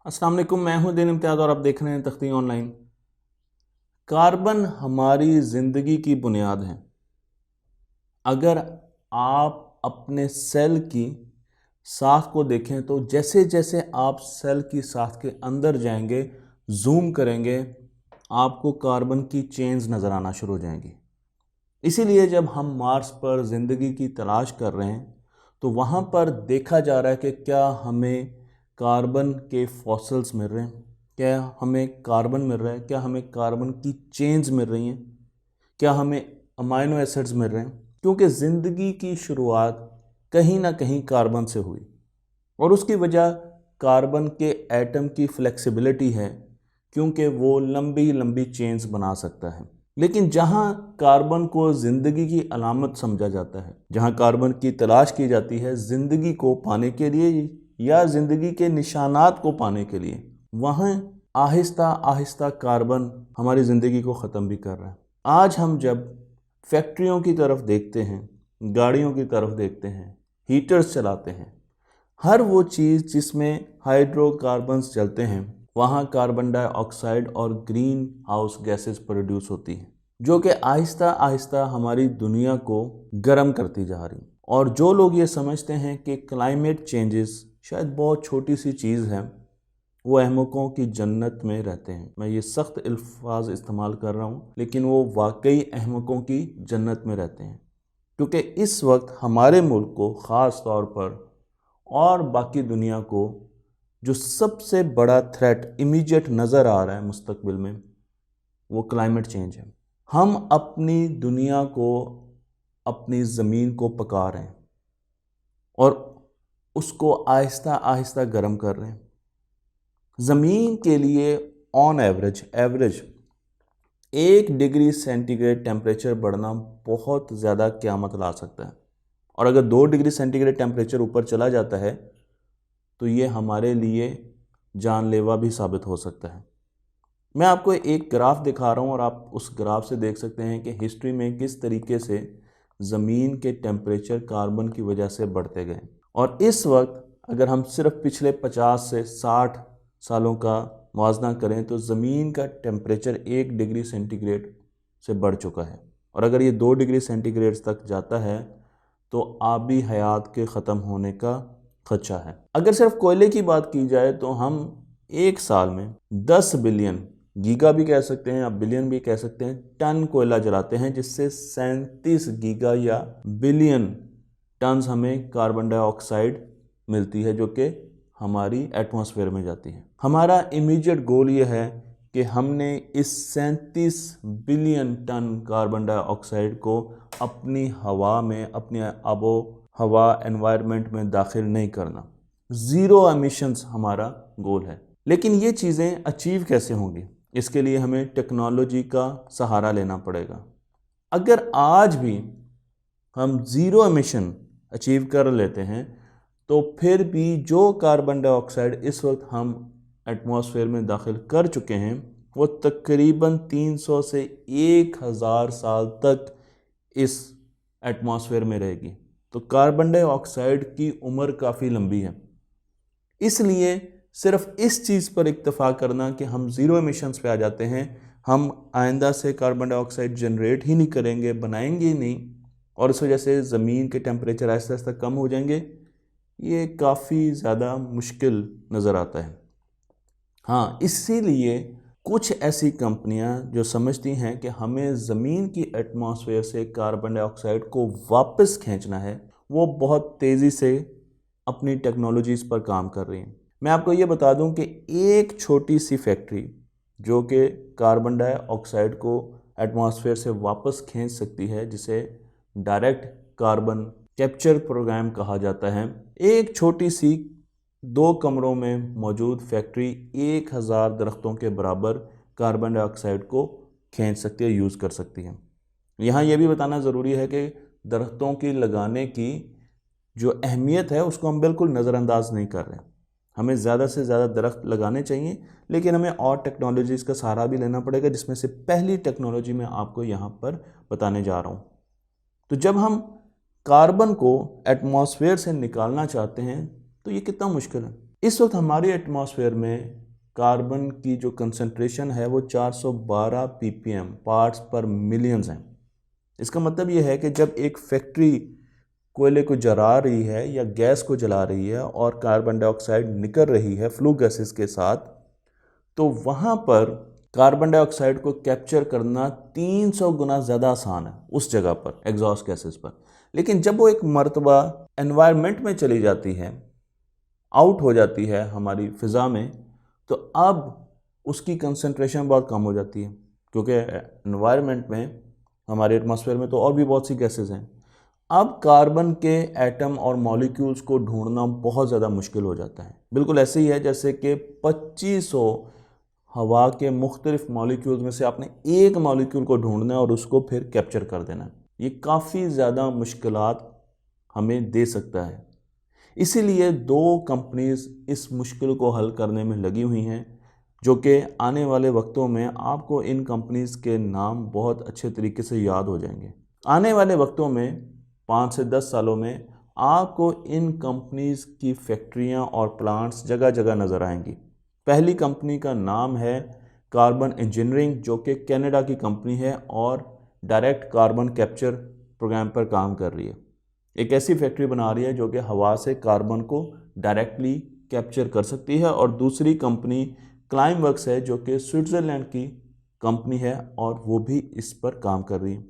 अस्सलाम वालेकुम, मैं हूं दिन इम्तियाज़ और आप देख रहे हैं तख्ती ऑनलाइन। कार्बन हमारी ज़िंदगी की बुनियाद है। अगर आप अपने सेल की साख को देखें तो जैसे जैसे आप सेल की साख के अंदर जाएंगे, जूम करेंगे, आपको कार्बन की चेन्स नज़र आना शुरू हो जाएंगी। इसीलिए जब हम मार्स पर ज़िंदगी की तलाश कर रहे हैं तो वहाँ पर देखा जा रहा है कि क्या हमें कार्बन के फॉसिल्स मिल रहे हैं, क्या हमें कार्बन मिल रहा है, क्या हमें कार्बन की चेन्स मिल रही हैं, क्या हमें अमाइनो एसिड्स मिल रहे हैं। क्योंकि ज़िंदगी की शुरुआत कहीं ना कहीं कार्बन से हुई और उसकी वजह कार्बन के एटम की फ्लेक्सिबिलिटी है, क्योंकि वो लंबी लंबी चेन्स बना सकता है। लेकिन जहाँ कार्बन को ज़िंदगी की अलामत समझा जाता है, जहाँ कार्बन की तलाश की जाती है ज़िंदगी को पाने के लिए या ज़िंदगी के निशानात को पाने के लिए, वहाँ आहिस्ता आहिस्ता कार्बन हमारी ज़िंदगी को ख़त्म भी कर रहा है। आज हम जब फैक्ट्रियों की तरफ देखते हैं, गाड़ियों की तरफ देखते हैं, हीटर्स चलाते हैं, हर वो चीज़ जिसमें हाइड्रोकार्बन्स चलते हैं वहाँ कार्बन डाइऑक्साइड और ग्रीन हाउस गैसेस प्रोड्यूस होती हैं, जो कि आहिस्ता आहिस्ता हमारी दुनिया को गर्म करती जा रही। और जो लोग ये समझते हैं कि क्लाइमेट चेंजेस शायद बहुत छोटी सी चीज़ है, वो अहमकों की जन्नत में रहते हैं। मैं ये सख्त अल्फाज इस्तेमाल कर रहा हूँ, लेकिन वो वाकई अहमकों की जन्नत में रहते हैं। क्योंकि इस वक्त हमारे मुल्क को ख़ास तौर पर और बाकी दुनिया को जो सबसे बड़ा थ्रेट इमीडिएट नज़र आ रहा है मुस्तकबिल में, वो क्लाइमेट चेंज है। हम अपनी दुनिया को, अपनी ज़मीन को पका रहे हैं और उसको आहिस्ता आहिस्ता गर्म कर रहे हैं। ज़मीन के लिए on average 1 degree centigrade temperature बढ़ना बहुत ज़्यादा क़यामत ला सकता है। और अगर 2 डिग्री सेंटीग्रेड टेम्परेचर ऊपर चला जाता है तो ये हमारे लिए जानलेवा भी साबित हो सकता है। मैं आपको एक ग्राफ दिखा रहा हूँ और आप उस ग्राफ से देख सकते हैं कि हिस्ट्री में किस तरीके से ज़मीन के टेम्परेचर कार्बन की वजह से बढ़ते गए। और इस वक्त अगर हम सिर्फ पिछले 50 से 60 सालों का मुआवजा करें तो ज़मीन का टेम्परेचर 1 डिग्री सेंटीग्रेड से बढ़ चुका है। और अगर ये 2 डिग्री सेंटीग्रेड तक जाता है तो आबी हयात के ख़त्म होने का खदशा है। अगर सिर्फ कोयले की बात की जाए तो हम एक साल में 10 बिलियन, गीगा भी कह सकते हैं, आप बिलियन भी कह सकते हैं, टन कोयला जलाते हैं, जिससे 37 गीगा या बिलियन टन्स हमें कार्बन डाइऑक्साइड मिलती है, जो कि हमारी एटमॉस्फेयर में जाती है। हमारा इमीडिएट गोल ये है कि हमने इस 37 बिलियन टन कार्बन डाइऑक्साइड को अपनी हवा में, अपनी आबो हवा एनवायरनमेंट में दाखिल नहीं करना। ज़ीरो एमिशंस हमारा गोल है। लेकिन ये चीज़ें अचीव कैसे होंगी? इसके लिए हमें टेक्नोलॉजी का सहारा लेना पड़ेगा। अगर आज भी हम ज़ीरो एमिशन अचीव कर लेते हैं तो फिर भी जो कार्बन डाइऑक्साइड इस वक्त हम एटमॉस्फेयर में दाखिल कर चुके हैं वो तकरीबन 300 से 1000 साल तक इस एटमॉस्फेयर में रहेगी। तो कार्बन डाइऑक्साइड की उम्र काफ़ी लंबी है। इसलिए सिर्फ इस चीज़ पर इक्तफ़ा करना कि हम ज़ीरो एमिशंस पे आ जाते हैं, हम आइंदा से कार्बन डाइऑक्साइड जनरेट ही नहीं करेंगे, बनाएंगे ही नहीं, और इस वजह से ज़मीन के टेम्परेचर आहिस्ता आहिस्ता कम हो जाएंगे, ये काफ़ी ज़्यादा मुश्किल नज़र आता है। हाँ, इसीलिए कुछ ऐसी कंपनियां जो समझती हैं कि हमें ज़मीन की एटमॉस्फेयर से कार्बन डाइऑक्साइड को वापस खींचना है, वो बहुत तेज़ी से अपनी टेक्नोलॉजीज़ पर काम कर रही हैं। मैं आपको ये बता दूं कि एक छोटी सी फैक्ट्री जो कि कार्बन डाइऑक्साइड को एटमॉस्फेयर से वापस खींच सकती है, जिसे डायरेक्ट कार्बन कैप्चर प्रोग्राम कहा जाता है, एक छोटी सी 2 कमरों में मौजूद फैक्ट्री 1000 दरख्तों के बराबर कार्बन डाइऑक्साइड को खींच सकती है, यूज़ कर सकती है। यहाँ ये भी बताना ज़रूरी है कि दरख्तों की लगाने की जो अहमियत है उसको हम बिल्कुल नज़रअंदाज नहीं कर रहे हैं। हमें ज़्यादा से ज़्यादा दरख्त लगाने चाहिए, लेकिन हमें और टेक्नोलॉजीज़ का सहारा भी लेना पड़ेगा, जिसमें से पहली टेक्नोलॉजी मैं आपको यहाँ पर बताने जा रहा हूँ। तो जब हम कार्बन को एटमॉस्फेयर से निकालना चाहते हैं तो ये कितना मुश्किल है। इस वक्त हमारे एटमॉस्फेयर में कार्बन की जो कंसंट्रेशन है वो 412 ppm पार्ट्स पर मिलियंस हैं। इसका मतलब ये है कि जब एक फैक्ट्री कोयले को जला रही है या गैस को जला रही है और कार्बन डाइऑक्साइड निकल रही है फ्लू गैसेस के साथ, तो वहाँ पर कार्बन डाइऑक्साइड को कैप्चर करना 300 गुना ज़्यादा आसान है उस जगह पर, एग्जॉस्ट गैसेस पर। लेकिन जब वो एक मर्तबा एनवायरनमेंट में चली जाती है, आउट हो जाती है हमारी फ़िज़ा में, तो अब उसकी कंसंट्रेशन बहुत कम हो जाती है, क्योंकि एनवायरनमेंट में, हमारे एटमॉस्फेयर में तो और भी बहुत सी गैसेस हैं। अब कार्बन के एटम और मॉलिक्यूल्स को ढूंढना बहुत ज़्यादा मुश्किल हो जाता है। बिल्कुल ऐसे ही है जैसे कि 2500 हवा के मुख्तलिफ मॉलिक्यूल्स में से आपने एक मॉलिक्यूल को ढूंढना है और उसको फिर कैप्चर कर देना है। ये काफ़ी ज़्यादा मुश्किलात हमें दे सकता है। इसीलिए 2 कंपनीज इस मुश्किल को हल करने में लगी हुई हैं, जो कि आने वाले वक्तों में आपको इन कंपनीज के नाम बहुत अच्छे तरीके से याद हो जाएंगे। आने वाले वक्तों में 5 से 10 सालों में आपको इन कंपनीज की फैक्ट्रियां और प्लांट्स जगह जगह नज़र आएंगी। पहली कंपनी का नाम है कार्बन इंजीनियरिंग, जो कि कनाडा की कंपनी है और डायरेक्ट कार्बन कैप्चर प्रोग्राम पर काम कर रही है। एक ऐसी फैक्ट्री बना रही है जो कि हवा से कार्बन को डायरेक्टली कैप्चर कर सकती है। और दूसरी कंपनी क्लाइमवर्क्स है, जो कि स्विट्ज़रलैंड की कंपनी है और वो भी इस पर काम कर रही है।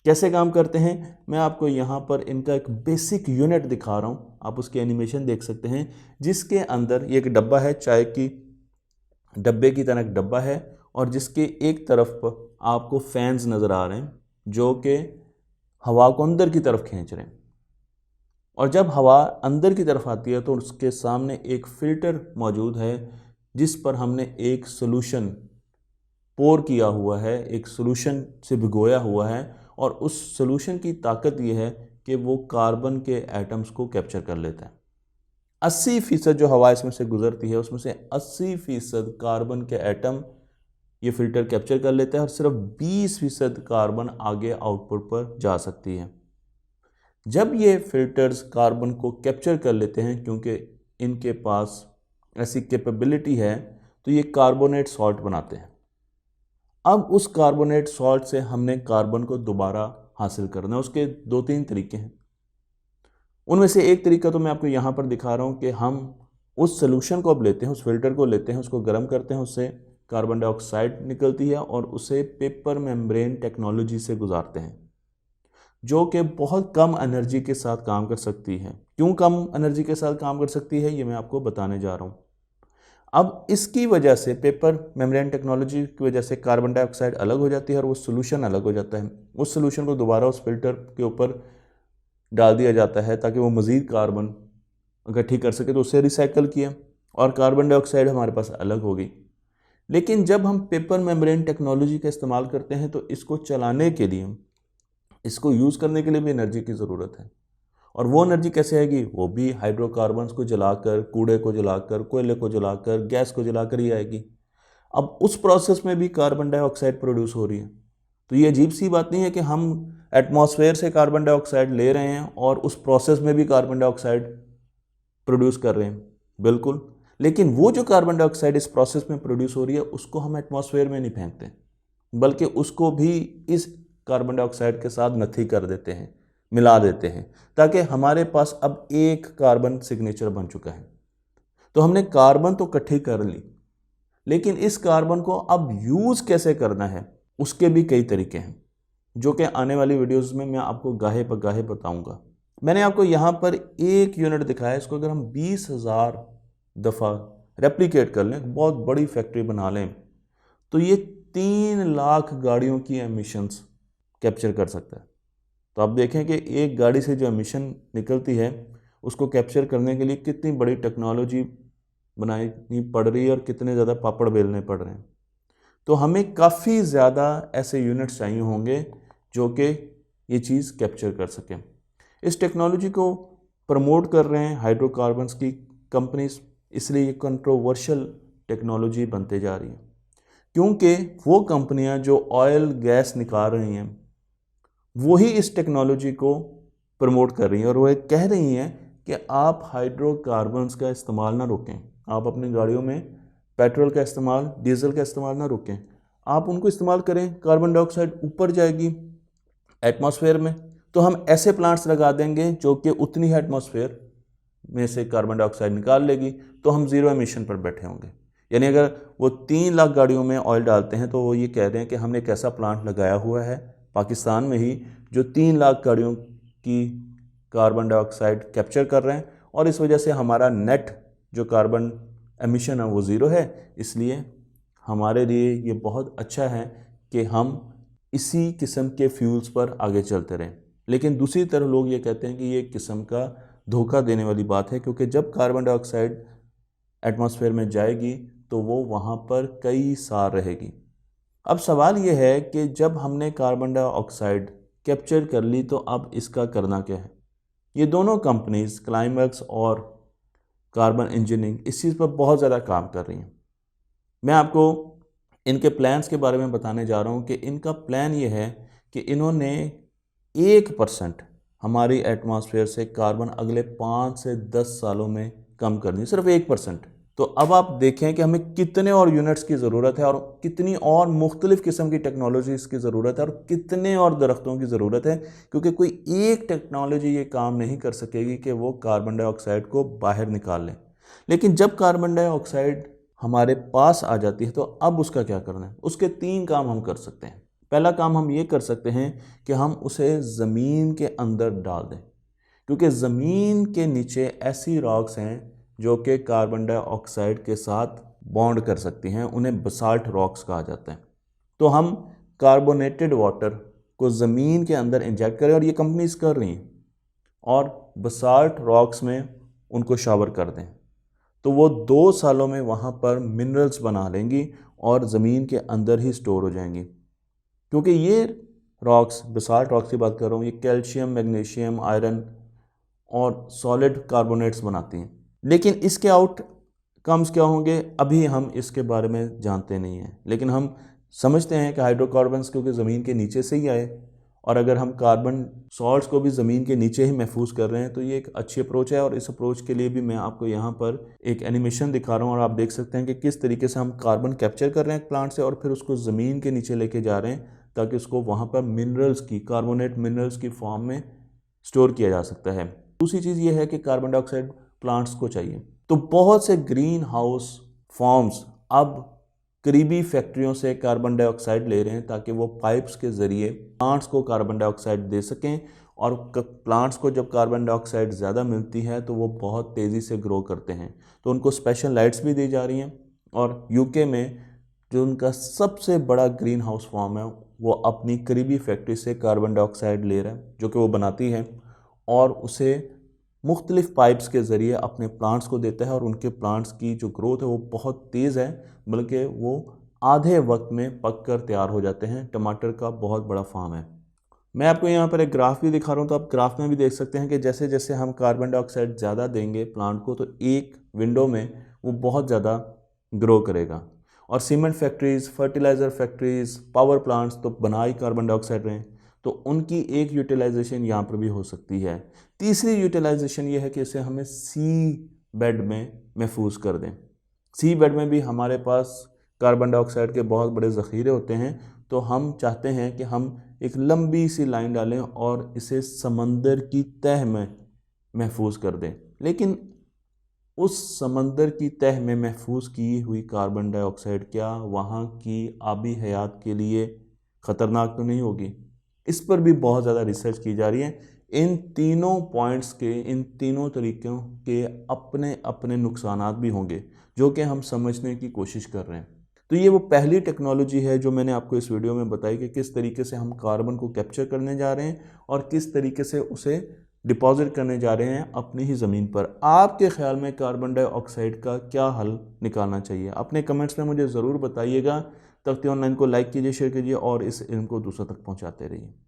कैसे काम करते हैं, मैं आपको यहाँ पर इनका एक बेसिक यूनिट दिखा रहा हूँ। आप उसकी एनिमेशन देख सकते हैं, जिसके अंदर ये एक डब्बा है, चाय की डब्बे की तरह एक डब्बा है, और जिसके एक तरफ आपको फैंस नज़र आ रहे हैं जो कि हवा को अंदर की तरफ खींच रहे हैं। और जब हवा अंदर की तरफ आती है तो उसके सामने एक फ़िल्टर मौजूद है, जिस पर हमने एक सॉल्यूशन पोर किया हुआ है, एक सॉल्यूशन से भिगोया हुआ है, और उस सॉल्यूशन की ताकत ये है कि वो कार्बन के एटम्स को कैप्चर कर लेता है। 80% जो हवा इसमें से गुजरती है, उसमें से 80% कार्बन के एटम ये फ़िल्टर कैप्चर कर लेता है, और सिर्फ 20% कार्बन आगे आउटपुट पर जा सकती है। जब ये फ़िल्टर्स कार्बन को कैप्चर कर लेते हैं, क्योंकि इनके पास ऐसी कैपेबिलिटी है, तो ये कार्बोनेट सॉल्ट बनाते हैं। अब उस कार्बोनेट सॉल्ट से हमने कार्बन को दोबारा हासिल करना है। उसके 2-3 तरीके हैं। उनमें से एक तरीका तो मैं आपको यहाँ पर दिखा रहा हूँ कि हम उस सॉल्यूशन को अब लेते हैं, उस फिल्टर को लेते हैं, उसको गर्म करते हैं, उससे कार्बन डाइऑक्साइड निकलती है और उसे पेपर मेम्ब्रेन टेक्नोलॉजी से गुजारते हैं, जो कि बहुत कम एनर्जी के साथ काम कर सकती है। क्यों कम एनर्जी के साथ काम कर सकती है, ये मैं आपको बताने जा रहा हूँ। अब इसकी वजह से, पेपर मेम्ब्रेन टेक्नोलॉजी की वजह से, कार्बन डाइऑक्साइड अलग हो जाती है और वो सोल्यूशन अलग हो जाता है। उस सोल्यूशन को दोबारा उस फिल्टर के ऊपर डाल दिया जाता है ताकि वो मज़ीद कार्बन इकट्ठी कर सके, तो उससे रिसाइकल किया और कार्बन डाइऑक्साइड हमारे पास अलग हो गई। लेकिन जब हम पेपर मेम्ब्रेन टेक्नोलॉजी का इस्तेमाल करते हैं तो इसको चलाने के लिए, इसको यूज़ करने के लिए भी एनर्जी की ज़रूरत है। और वो एनर्जी कैसे आएगी, वो भी हाइड्रोकार्बन्स को जलाकर, कूड़े को जलाकर, कोयले को जलाकर, गैस को जलाकर ही आएगी। अब उस प्रोसेस में भी कार्बन डाइऑक्साइड प्रोड्यूस हो रही है। तो ये अजीब सी बात नहीं है कि हम एटमॉस्फेयर से कार्बन डाइऑक्साइड ले रहे हैं और उस प्रोसेस में भी कार्बन डाइऑक्साइड प्रोड्यूस कर रहे हैं, बिल्कुल। लेकिन वो जो कार्बन डाइऑक्साइड इस प्रोसेस में प्रोड्यूस हो रही है, उसको हम एटमॉस्फेयर में नहीं फेंकते, बल्कि उसको भी इस कार्बन डाइऑक्साइड के साथ नथी कर देते हैं, मिला देते हैं, ताकि हमारे पास अब एक कार्बन सिग्नेचर बन चुका है। तो हमने कार्बन तो इकट्ठी कर ली, लेकिन इस कार्बन को अब यूज़ कैसे करना है, उसके भी कई तरीके हैं, जो कि आने वाली वीडियोस में मैं आपको गाहे पर गाहे बताऊंगा। मैंने आपको यहाँ पर एक यूनिट दिखाया, इसको अगर हम 20,000 दफ़ा रेप्लिकेट कर लें, बहुत बड़ी फैक्ट्री बना लें, तो ये 3 लाख गाड़ियों की एमिशंस कैप्चर कर सकता है। तो आप देखें कि एक गाड़ी से जो एमिशन निकलती है, उसको कैप्चर करने के लिए कितनी बड़ी टेक्नोलॉजी बनानी पड़ रही है और कितने ज़्यादा पापड़ बेलने पड़ रहे हैं। तो हमें काफ़ी ज़्यादा ऐसे यूनिट्स चाहिए होंगे जो कि ये चीज़ कैप्चर कर सकें। इस टेक्नोलॉजी को प्रमोट कर रहे हैं हाइड्रोकार्बन्स की कंपनीज, इसलिए ये कंट्रोवर्शियल टेक्नोलॉजी बनते जा रही है, क्योंकि वो कंपनियां जो ऑयल गैस निकाल रही हैं, वही इस टेक्नोलॉजी को प्रमोट कर रही हैं और वो कह रही हैं कि आप हाइड्रोकार्बन्स का इस्तेमाल ना रोकें। आप अपनी गाड़ियों में पेट्रोल का इस्तेमाल, डीजल का इस्तेमाल ना रोकें, आप उनको इस्तेमाल करें। कार्बन डाइऑक्साइड ऊपर जाएगी एटमॉस्फेयर में, तो हम ऐसे प्लांट्स लगा देंगे जो कि उतनी ही एटमॉस्फेयर में से कार्बन डाइऑक्साइड निकाल लेगी, तो हम ज़ीरो एमिशन पर बैठे होंगे। यानी अगर वो 3 लाख गाड़ियों में ऑयल डालते हैं तो वो ये कह रहे हैं कि हमने एक ऐसा प्लांट लगाया हुआ है पाकिस्तान में ही जो 3 लाख गाड़ियों की कार्बन डाइऑक्साइड कैप्चर कर रहे हैं, और इस वजह से हमारा नेट जो कार्बन एमिशन है वो ज़ीरो है। इसलिए हमारे लिए ये बहुत अच्छा है कि हम इसी किस्म के फ्यूल्स पर आगे चलते रहें। लेकिन दूसरी तरफ लोग ये कहते हैं कि ये एक किस्म का धोखा देने वाली बात है, क्योंकि जब कार्बन डाइऑक्साइड एटमॉस्फेयर में जाएगी तो वो वहाँ पर कई साल रहेगी। अब सवाल ये है कि जब हमने कार्बन डाइऑक्साइड कैप्चर कर ली तो अब इसका करना क्या है। ये दोनों कंपनीज क्लाइमेक्स और कार्बन इंजीनियरिंग इस चीज़ पर बहुत ज़्यादा काम कर रही हैं। मैं आपको इनके प्लान्स के बारे में बताने जा रहा हूँ कि इनका प्लान ये है कि इन्होंने 1% हमारी एटमॉस्फेयर से कार्बन अगले 5 से 10 सालों में कम करनी, सिर्फ 1%। तो अब आप देखें कि हमें कितने और यूनिट्स की ज़रूरत है और कितनी और मुख्तलिफ़ किस्म की टेक्नोलॉजीज़ की ज़रूरत है और कितने और दरख्तों की ज़रूरत है, क्योंकि कोई एक टेक्नोलॉजी ये काम नहीं कर सकेगी कि वो कार्बन डाइऑक्साइड को बाहर निकाल लें। लेकिन जब कार्बन डाइऑक्साइड हमारे पास आ जाती है तो अब उसका क्या करना है। उसके 3 काम हम कर सकते हैं। पहला काम हम ये कर सकते हैं कि हम उसे ज़मीन के अंदर डाल दें, क्योंकि ज़मीन के नीचे ऐसी रॉक्स हैं जो कि कार्बन डाइऑक्साइड के साथ बॉन्ड कर सकती हैं, उन्हें बसाल्ट रॉक्स कहा जाता है। तो हम कार्बोनेटेड वाटर को ज़मीन के अंदर इंजेक्ट करें, और ये कंपनीज कर रही हैं, और बसाल्ट रॉक्स में उनको शावर कर दें, तो वो 2 सालों में वहाँ पर मिनरल्स बना लेंगी और ज़मीन के अंदर ही स्टोर हो जाएंगी। क्योंकि ये रॉक्स, बसाल्ट रॉक्स की बात कर रहा हूँ, ये कैल्शियम, मैग्नीशियम, आयरन और सॉलिड कार्बोनेट्स बनाती हैं। लेकिन इसके आउटकम्स क्या होंगे अभी हम इसके बारे में जानते नहीं हैं, लेकिन हम समझते हैं कि हाइड्रोकार्बन्स क्योंकि ज़मीन के नीचे से ही आए, और अगर हम कार्बन सॉल्ट्स को भी ज़मीन के नीचे ही महफूज कर रहे हैं तो ये एक अच्छी अप्रोच है। और इस अप्रोच के लिए भी मैं आपको यहाँ पर एक एनिमेशन दिखा रहा हूँ, और आप देख सकते हैं कि किस तरीके से हम कार्बन कैप्चर कर रहे हैं प्लांट से और फिर उसको ज़मीन के नीचे लेके जा रहे हैं, ताकि उसको वहाँ पर मिनरल्स की, कार्बोनेट मिनरल्स की फॉर्म में स्टोर किया जा सकता है। दूसरी चीज़ ये है कि कार्बन डाइऑक्साइड प्लांट्स को चाहिए, तो बहुत से ग्रीन हाउस फॉर्म्स अब करीबी फैक्ट्रियों से कार्बन डाइऑक्साइड ले रहे हैं, ताकि वो पाइप्स के ज़रिए प्लांट्स को कार्बन डाइऑक्साइड दे सकें। और प्लांट्स को जब कार्बन डाइऑक्साइड ज़्यादा मिलती है तो वो बहुत तेज़ी से ग्रो करते हैं, तो उनको स्पेशल लाइट्स भी दी जा रही हैं। और यूके में जो उनका सबसे बड़ा ग्रीन हाउस फॉर्म है, वो अपनी करीबी फैक्ट्री से कार्बन डाइऑक्साइड ले रहा है जो कि वो बनाती है, और उसे मुख्तलिफ़ पाइप्स के ज़रिए अपने प्लांट्स को देता है, और उनके प्लांट्स की जो ग्रोथ है वो बहुत तेज़ है, बल्कि वो आधे वक्त में पक कर तैयार हो जाते हैं। टमाटर का बहुत बड़ा फार्म है। मैं आपको यहाँ पर एक ग्राफ भी दिखा रहा हूँ, तो आप ग्राफ में भी देख सकते हैं कि जैसे जैसे हम कार्बन डाइऑक्साइड ज़्यादा देंगे प्लांट को, तो एक विंडो में वो बहुत ज़्यादा ग्रो करेगा। और cement factories, fertiliser factories, power plants तो बना ही कार्बन डाइऑक्साइड रहे हैं, तो उनकी एक यूटिलाइजेशन यहाँ पर भी हो सकती है। तीसरी यूटिलाइजेशन ये है कि इसे हमें सी बेड में महफूज कर दें। सी बेड में भी हमारे पास कार्बन डाइऑक्साइड के बहुत बड़े ज़ख़ीरे होते हैं, तो हम चाहते हैं कि हम एक लंबी सी लाइन डालें और इसे समंदर की तह में महफूज कर दें। लेकिन उस समंदर की तह में महफूज की हुई कार्बन डाइऑक्साइड क्या वहाँ की आबी हयात के लिए ख़तरनाक तो नहीं होगी? इस पर भी बहुत ज़्यादा रिसर्च की जा रही है। इन तीनों पॉइंट्स के, इन तीनों तरीक़ों के अपने अपने नुकसानात भी होंगे, जो कि हम समझने की कोशिश कर रहे हैं। तो ये वो पहली टेक्नोलॉजी है जो मैंने आपको इस वीडियो में बताई कि किस तरीके से हम कार्बन को कैप्चर करने जा रहे हैं और किस तरीके से उसे डिपॉजिट करने जा रहे हैं अपनी ही ज़मीन पर। आपके ख़्याल में कार्बन डाइऑक्साइड का क्या हल निकालना चाहिए? अपने कमेंट्स में मुझे ज़रूर बताइएगा। तख्ती ऑनलाइन को लाइक कीजिए, शेयर कीजिए और इस इल्म को दूसरों तक पहुँचाते रहिए।